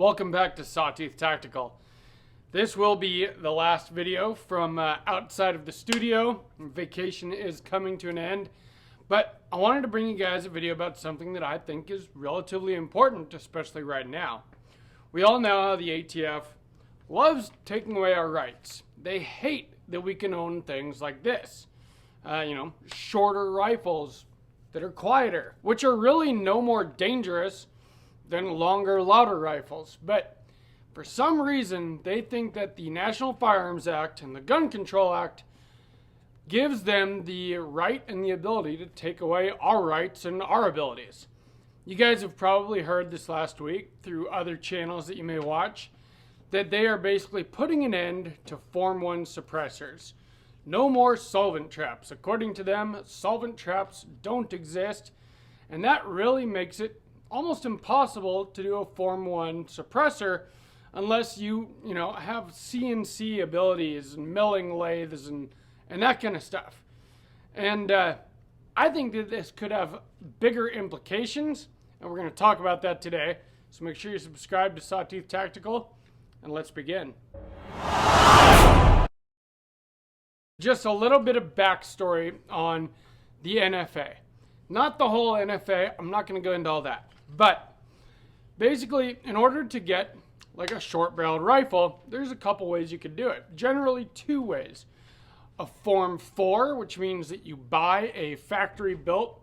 Welcome back to Sawtooth Tactical. This will be the last video from outside of the studio. Vacation is coming to an end, but I wanted to bring you guys a video about something that I think is relatively important, especially right now. We all know how the ATF loves taking away our rights. They hate that we can own things like this. Shorter rifles that are quieter, which are really no more dangerous than longer, louder rifles. But for some reason, they think that the National Firearms Act and the Gun Control Act gives them the right and the ability to take away our rights and our abilities. You guys have probably heard this last week through other channels that you may watch, that they are basically putting an end to Form 1 suppressors. No more solvent traps. According to them, solvent traps don't exist, and that really makes it almost impossible to do a Form 1 suppressor unless you have CNC abilities and milling lathes and that kind of stuff. And I think that this could have bigger implications, and we're going to talk about that today. So make sure you subscribe to Sawtooth Tactical, and let's begin. Just a little bit of backstory on the NFA. Not the whole NFA, I'm not going to go into all that. But basically, in order to get like a short-barreled rifle, there's a couple ways you could do it. Generally, two ways. A Form 4, which means that you buy a factory-built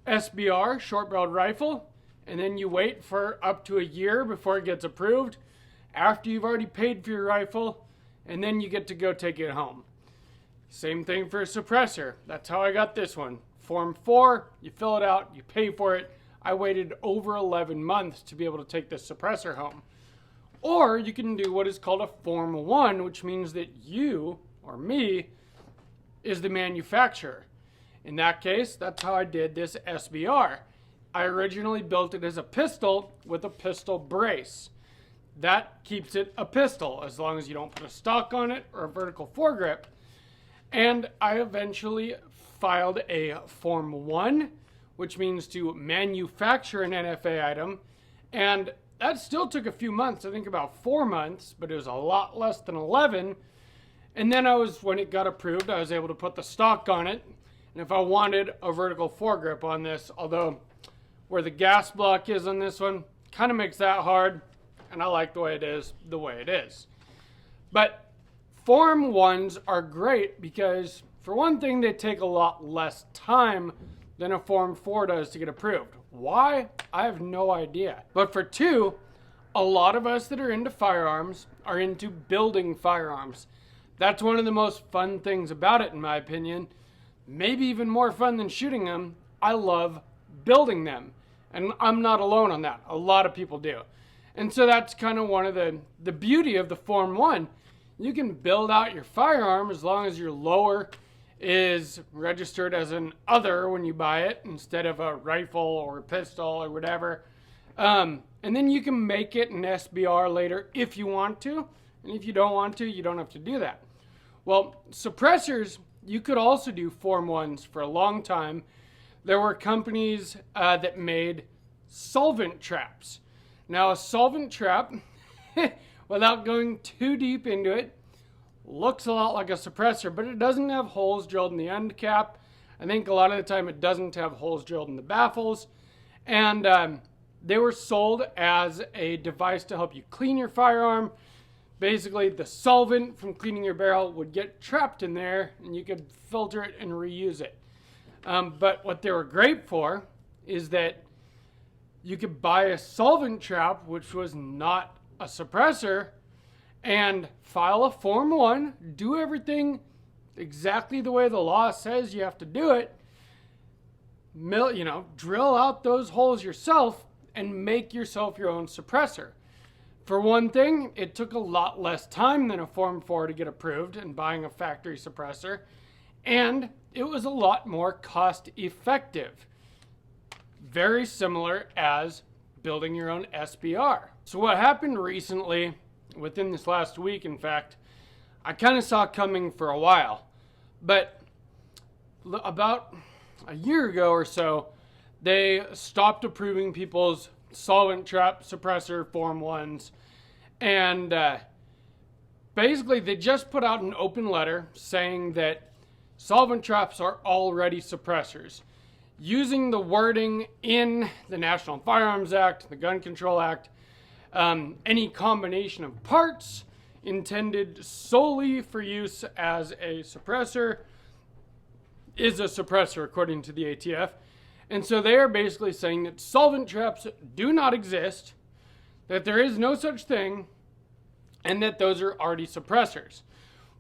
SBR, short-barreled rifle, and then you wait for up to a year before it gets approved, after you've already paid for your rifle, and then you get to go take it home. Same thing for a suppressor. That's how I got this one. Form 4, you fill it out, you pay for it. I waited over 11 months to be able to take this suppressor home. Or you can do what is called a Form 1, which means that you, or me, is the manufacturer. In that case, that's how I did this SBR. I originally built it as a pistol with a pistol brace. That keeps it a pistol as long as you don't put a stock on it or a vertical foregrip. And I eventually filed a Form 1, which means to manufacture an NFA item. And that still took a few months, I think about 4 months, but it was a lot less than 11. And then when it got approved, I was able to put the stock on it. And if I wanted a vertical foregrip on this, although where the gas block is on this one, kind of makes that hard. And I like the way it is. But Form 1s are great because, for one thing, they take a lot less time than a Form 4 does to get approved. Why? I have no idea. But for two, a lot of us that are into firearms are into building firearms. That's one of the most fun things about it, in my opinion. Maybe even more fun than shooting them. I love building them. And I'm not alone on that. A lot of people do. And so that's kind of one of the beauty of the Form 1. You can build out your firearm as long as your lower is registered as an other when you buy it instead of a rifle or a pistol or whatever. And then you can make it an SBR later if you want to. And if you don't want to, you don't have to do that. Well, suppressors, you could also do Form 1s for a long time. There were companies that made solvent traps. Now, a solvent trap, without going too deep into it, looks a lot like a suppressor, but it doesn't have holes drilled in the end cap. I think a lot of the time it doesn't have holes drilled in the baffles. And they were sold as a device to help you clean your firearm. Basically, the solvent from cleaning your barrel would get trapped in there, and you could filter it and reuse it. But what they were great for is that you could buy a solvent trap, which was not a suppressor, and file a Form 1, do everything exactly the way the law says you have to do it, drill out those holes yourself and make yourself your own suppressor. For one thing, it took a lot less time than a Form 4 to get approved and buying a factory suppressor, and it was a lot more cost effective. Very similar as building your own SBR. So what happened recently, within this last week, in fact, I kind of saw coming for a while, but about a year ago or so, they stopped approving people's solvent trap suppressor Form 1s. And basically, they just put out an open letter saying that solvent traps are already suppressors, using the wording in the National Firearms Act, the Gun Control Act, any combination of parts intended solely for use as a suppressor is a suppressor according to the ATF. And so they are basically saying that solvent traps do not exist, that there is no such thing, and that those are already suppressors.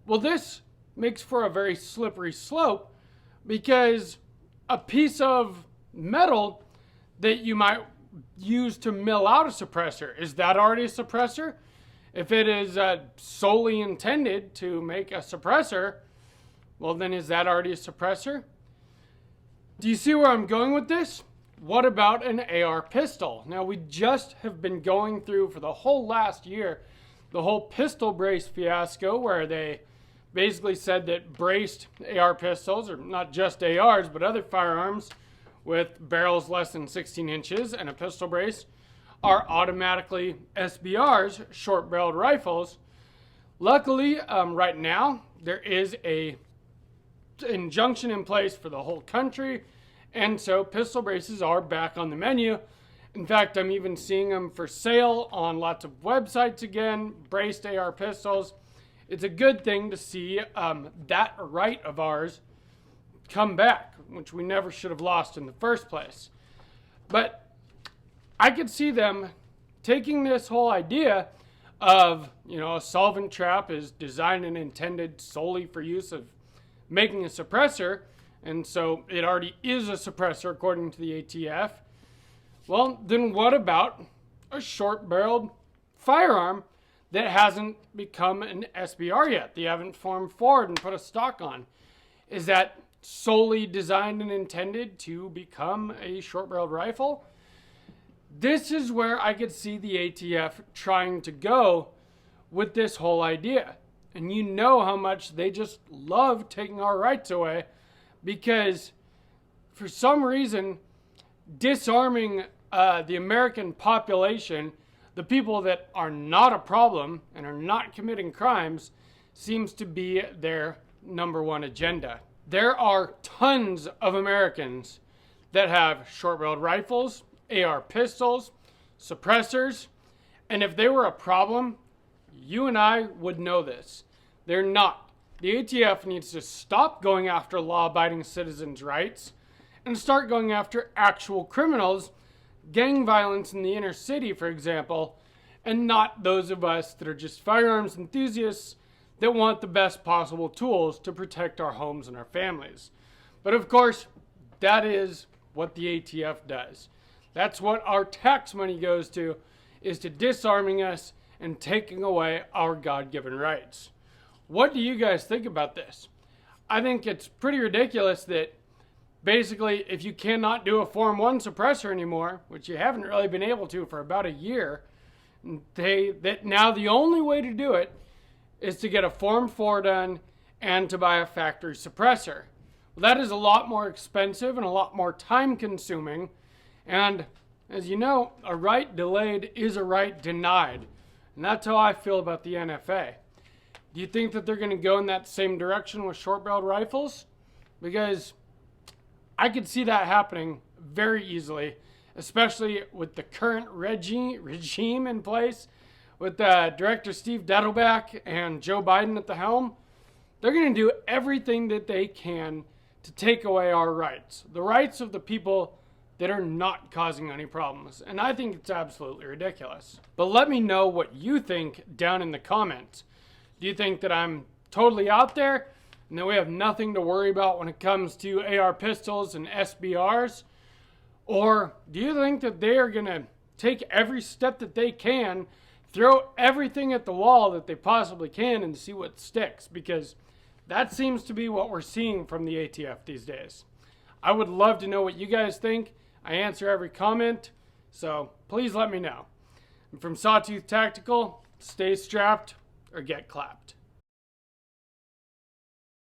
Well, this makes for a very slippery slope, because a piece of metal that you might use to mill out a suppressor, is that already a suppressor? If it is solely intended to make a suppressor, well, then is that already a suppressor? Do you see where I'm going with this? What about an AR pistol? Now, we just have been going through for the whole last year the whole pistol brace fiasco, where they basically said that braced AR pistols, or not just ARs, but other firearms with barrels less than 16 inches and a pistol brace, are automatically SBRs, short-barreled rifles. Luckily, right now, there is a injunction in place for the whole country, and so pistol braces are back on the menu. In fact, I'm even seeing them for sale on lots of websites again, braced AR pistols. It's a good thing to see that right of ours come back, which we never should have lost in the first place. But I could see them taking this whole idea of, a solvent trap is designed and intended solely for use of making a suppressor, and so it already is a suppressor according to the ATF. Well, then what about a short-barreled firearm that hasn't become an SBR yet? They haven't formed forward and put a stock on. Is that solely designed and intended to become a short-barreled rifle? This is where I could see the ATF trying to go with this whole idea. And you know how much they just love taking our rights away, because for some reason, disarming the American population, the people that are not a problem and are not committing crimes, seems to be their number one agenda. There are tons of Americans that have short-barreled rifles, AR pistols, suppressors, and if they were a problem, you and I would know this. They're not. The ATF needs to stop going after law-abiding citizens' rights and start going after actual criminals, gang violence in the inner city, for example, and not those of us that are just firearms enthusiasts that want the best possible tools to protect our homes and our families. But of course, that is what the ATF does. That's what our tax money goes to, is to disarming us and taking away our God-given rights. What do you guys think about this? I think it's pretty ridiculous that basically if you cannot do a Form 1 suppressor anymore, which you haven't really been able to for about a year, that now the only way to do it is to get a Form 4 done and to buy a factory suppressor. Well, that is a lot more expensive and a lot more time consuming. And as you know, a right delayed is a right denied. And that's how I feel about the NFA. Do you think that they're going to go in that same direction with short-barreled rifles? Because I could see that happening very easily, especially with the current regime in place, with Director Steve Dettelbach and Joe Biden at the helm. They're going to do everything that they can to take away our rights, the rights of the people that are not causing any problems. And I think it's absolutely ridiculous. But let me know what you think down in the comments. Do you think that I'm totally out there and that we have nothing to worry about when it comes to AR pistols and SBRs? Or do you think that they are going to take every step that they can, throw everything at the wall that they possibly can, and see what sticks? Because that seems to be what we're seeing from the ATF these days. I would love to know what you guys think. I answer every comment, so please let me know. And from Sawtooth Tactical, stay strapped or get clapped.